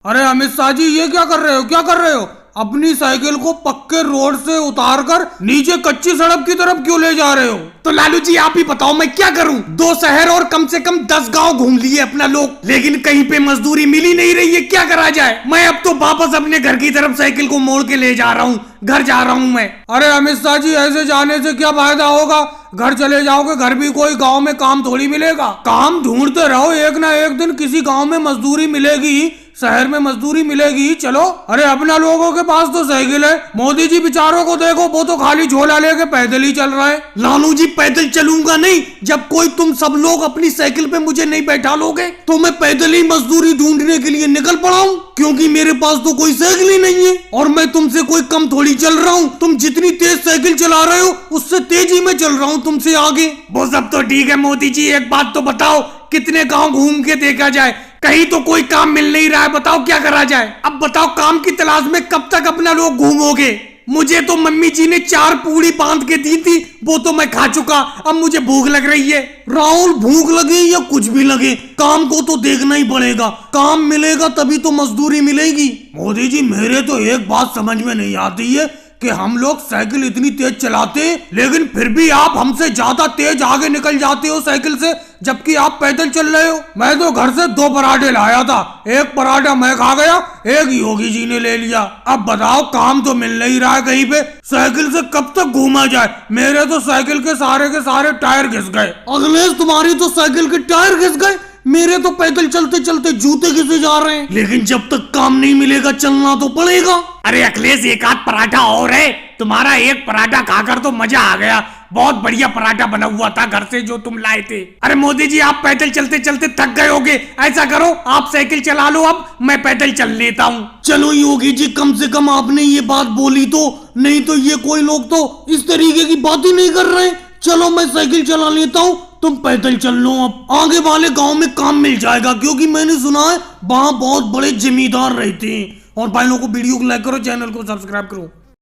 अरे अमित शाह जी, ये क्या कर रहे हो? क्या कर रहे हो? अपनी साइकिल को पक्के रोड से उतारकर नीचे कच्ची सड़क की तरफ क्यों ले जा रहे हो? तो लालू जी आप ही बताओ मैं क्या करूं? 2 शहर और कम से कम 10 गांव घूम लिए अपना लोग, लेकिन कहीं पे मजदूरी मिल ही नहीं रही है। क्या करा जाए? मैं अब तो वापस अपने घर की तरफ साइकिल को मोड़ के ले जा रहा हूँ। घर जा रहा हूँ मैं। अरे अमित शाह जी, ऐसे जाने से क्या फायदा होगा? घर चले जाओगे, घर भी कोई गांव में काम थोड़ी मिलेगा। काम ढूंढते रहो, एक ना एक दिन किसी गांव में मजदूरी मिलेगी, शहर में मजदूरी मिलेगी। चलो। अरे अपना लोगों के पास तो साइकिल है। मोदी जी बेचारों को देखो, वो तो खाली झोला लेके पैदल ही चल रहा है। लालू जी पैदल चलूंगा नहीं। जब कोई तुम सब लोग अपनी साइकिल पे मुझे नहीं बैठा लोगे तो मैं पैदल ही मजदूरी ढूंढने के लिए निकल पड़ा हूँ, क्योंकि मेरे पास तो कोई साइकिल ही नहीं है और मैं तुमसे कोई कम थोड़ी चल रहा हूँ। तुम जितनी तेज साइकिल चला रहे हो उससे तेजी में चल रहा हूँ तुमसे आगे। वो सब तो ठीक है मोदी जी, एक बात तो बताओ, कितने गांव घूम के देखा जाए, कहीं तो कोई काम मिल नहीं रहा है। बताओ क्या करा जाए? अब बताओ काम की तलाश में कब तक अपना लोग घूमोगे? मुझे तो मम्मी जी ने 4 पूड़ी बांध के दी थी, वो तो मैं खा चुका। अब मुझे भूख लग रही है। राहुल, भूख लगे या कुछ भी लगे, काम को तो देखना ही पड़ेगा। काम मिलेगा तभी तो मजदूरी मिलेगी। मोदी जी, मेरे तो एक बात समझ में नहीं आती है कि हम लोग साइकिल इतनी तेज चलाते लेकिन फिर भी आप हमसे ज्यादा तेज आगे निकल जाते हो साइकिल से, जबकि आप पैदल चल रहे हो। मैं तो घर से 2 पराठे लाया था, एक पराठा मैं खा गया, एक योगी जी ने ले लिया। अब बताओ, काम तो मिल नहीं रहा है कहीं पे, साइकिल से कब तक घूमा जाए? मेरे तो साइकिल के सारे टायर घिस गए। अखिलेश, तुम्हारी तो साइकिल के टायर घिस गए, मेरे तो पैदल चलते चलते जूते घिसे जा रहे हैं। लेकिन जब तक काम नहीं मिलेगा चलना तो पड़ेगा। अरे अखिलेश, एक आध पराठा और है। तुम्हारा एक पराठा खाकर तो मजा आ गया। बहुत बढ़िया पराठा बना हुआ था घर से जो तुम लाए थे। अरे मोदी जी, आप पैदल चलते चलते थक गए होगे, ऐसा करो आप साइकिल चला लो, अब मैं पैदल चल लेता हूँ। चलो योगी जी, कम से कम आपने ये बात बोली तो, नहीं तो ये कोई लोग तो इस तरीके की बात ही नहीं कर रहे। चलो मैं साइकिल चला लेता हूँ, तुम पैदल चल लो। अब आगे वाले गांव में काम मिल जाएगा, क्योंकि मैंने सुना है वहां बहुत बड़े जमींदार रहते हैं। और भाई लोगों को वीडियो को लाइक करो, चैनल को सब्सक्राइब करो।